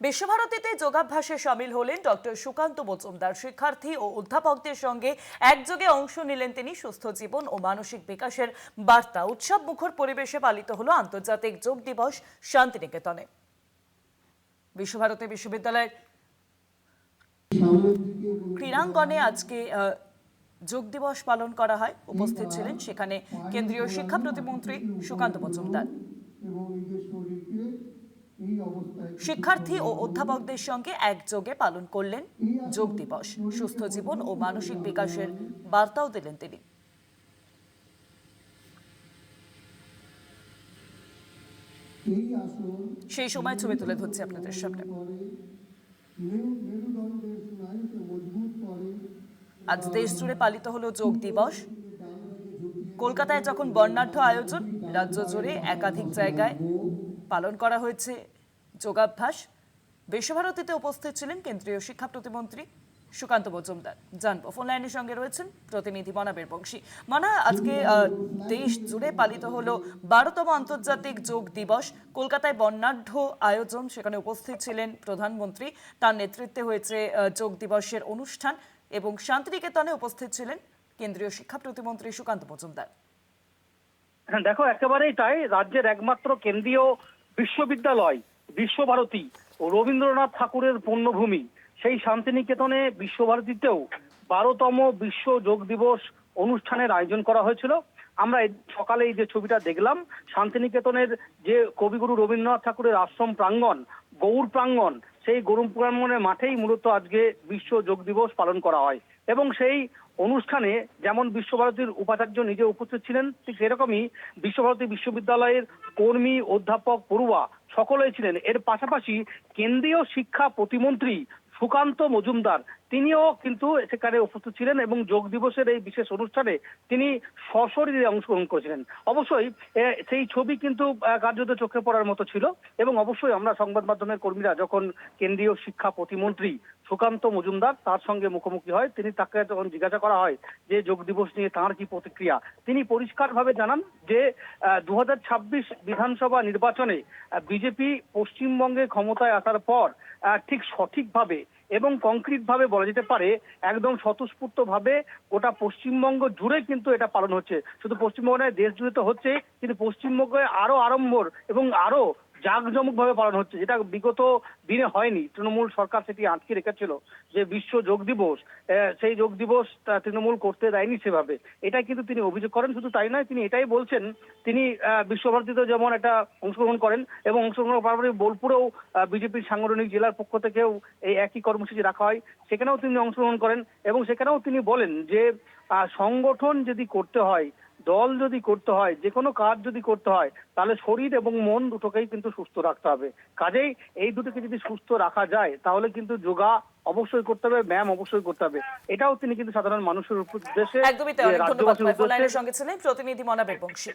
বিশ্বভারতীতে যোগাভ্যাসে সামিল হলেন ডক্টর সুকান্ত মজুমদার। শিক্ষার্থী ও অধ্যাপকদের সঙ্গে একযোগে অংশ নিলেন তিনি। সুস্থ জীবন ও মানসিক বিকাশের বার্তা উৎসব মুখর পরিবেশে পালিত হলো আন্তর্জাতিক যোগ দিবস শান্তিনিকেতনে। বিশ্বভারতী বিশ্ববিদ্যালয়ের ক্রীড়াঙ্গনে আজকে যোগ দিবস পালন করা হয়। উপস্থিত ছিলেন সেখানে কেন্দ্রীয় শিক্ষা প্রতিমন্ত্রী সুকান্ত মজুমদার। শিক্ষার্থী ও অধ্যাপকদের সঙ্গে একযোগে পালন করলেন যোগ দিবস। সুস্থ জীবন ও মানসিক বিকাশের বার্তাও দিলেন তিনি। সেই সময় ছবি তুলে ধরছি আপনাদের সামনে। আজ দেশ জুড়ে পালিত হলো যোগ দিবস। কলকাতায় যখন বর্ণাঢ্য আয়োজন, রাজ্য জুড়ে একাধিক জায়গায় পালন করা হয়েছে যোগাভ্যাস। বিশ্বভারতীতে উপস্থিত ছিলেন কেন্দ্রীয় শিক্ষা প্রতিমন্ত্রী সুকান্ত মজুমদার। জানবো ফোন লাইনের সঙ্গে রয়েছেন প্রতিনিধি মনাবের বংশী। মনা, আজকে দেশ জুড়ে পালিত হলো 12তম আন্তর্জাতিক যোগ দিবস। কলকাতায় বর্ণাঢ্য আয়োজন, সেখানে উপস্থিত ছিলেন প্রধানমন্ত্রী। তার নেতৃত্বে হয়েছে যোগ দিবসের অনুষ্ঠান এবং শান্তিনিকেতনে উপস্থিত ছিলেন কেন্দ্রীয় শিক্ষা প্রতিমন্ত্রী সুকান্ত মজুমদার। হ্যাঁ, দেখো একেবারেই তাই। রাজ্যের একমাত্র কেন্দ্রীয় বিশ্ববিদ্যালয় বিশ্বভারতী ও রবীন্দ্রনাথ ঠাকুরের পূর্ণভূমি সেই শান্তিনিকেতনে বিশ্বভারতীতেও 12তম বিশ্ব যোগ দিবস অনুষ্ঠানের আয়োজন করা হয়েছিল। আমরা সকালে এই যে ছবিটা দেখলাম, শান্তিনিকেতনের যে কবিগুরু রবীন্দ্রনাথ ঠাকুরের আশ্রম প্রাঙ্গণ, গৌড় প্রাঙ্গণ, সেই গৌড় প্রাঙ্গণের মাঠেই মূলত আজকে বিশ্ব যোগ দিবস পালন করা হয়। এবং সেই অনুষ্ঠানে যেমন বিশ্বভারতীর উপাচার্য নিজে উপস্থিত ছিলেন, ঠিক সেরকমই বিশ্বভারতী বিশ্ববিদ্যালয়ের কর্মী, অধ্যাপক, পড়ুয়া সকলেই ছিলেন। এর পাশাপাশি কেন্দ্রীয় শিক্ষা প্রতিমন্ত্রী সুকান্ত মজুমদার তিনিও কিন্তু সেখানে উপস্থিত ছিলেন এবং যোগ দিবসের এই বিশেষ অনুষ্ঠানে তিনি সশরীরে অংশগ্রহণ করেছিলেন। অবশ্যই সেই ছবি কিন্তু কার্যত চোখে পড়ার মতো ছিল। এবং অবশ্যই আমরা সংবাদ মাধ্যমের কর্মীরা যখন কেন্দ্রীয় শিক্ষা প্রতিমন্ত্রী সুকান্ত মজুমদার তার সঙ্গে মুখোমুখি হয়, তাকে যখন জিজ্ঞাসা করা হয় যে যোগ দিবস নিয়ে তাঁর কি প্রতিক্রিয়া, তিনি পরিষ্কারভাবে জানান যে 2026 বিধানসভা নির্বাচনে বিজেপি পশ্চিমবঙ্গে ক্ষমতায় আসার পর ঠিক সঠিকভাবে এবং কংক্রিট ভাবে বলা যেতে পারে একদম স্বতঃস্ফূর্ত ভাবে গোটা পশ্চিমবঙ্গ জুড়ে কিন্তু এটা পালন হচ্ছে। শুধু পশ্চিমবঙ্গ নয়, দেশ জুড়ে তো হচ্ছে, কিন্তু পশ্চিমবঙ্গে আরো আড়ম্বর এবং আরো জাঁকজমক ভাবে পালন হচ্ছে, যেটা বিগত দিনে হয়নি। তৃণমূল সরকার সেটি আটকে রেখেছিল যে বিশ্ব যোগ দিবস, সেই যোগ দিবস তৃণমূল করতে দেয়নি সেভাবে। এটা কিন্তু তিনি অভিযোগ করেন। শুধু তাই নয়, তিনি এটাই বলছেন, তিনি বিশ্বভারতীতে যেমন এটা অংশগ্রহণ করেন এবং অংশগ্রহণ পাশাপাশি বোলপুরেও বিজেপির সাংগঠনিক জেলার পক্ষ থেকেও এই একই কর্মসূচি রাখা হয়, সেখানেও তিনি অংশগ্রহণ করেন। এবং সেখানেও তিনি বলেন যে সংগঠন যদি করতে হয়, দল যদি করতে হয়, যে কোনো কাজ যদি করতে হয়, তাহলে শরীর এবং মন দুটোকেই কিন্তু সুস্থ রাখতে হবে। কাজেই এই দুটোকে যদি সুস্থ রাখা যায় তাহলে কিন্তু যোগা অবশ্যই করতে হবে, ব্যায়াম অবশ্যই করতে হবে। এটাও তিনি কিন্তু সাধারণ মানুষের উদ্দেশ্যে, একদমই তাই। অনেক ধন্যবাদ। ফোন লাইনের সঙ্গে ছিলেন প্রতিনিধি মনাবের বংশী।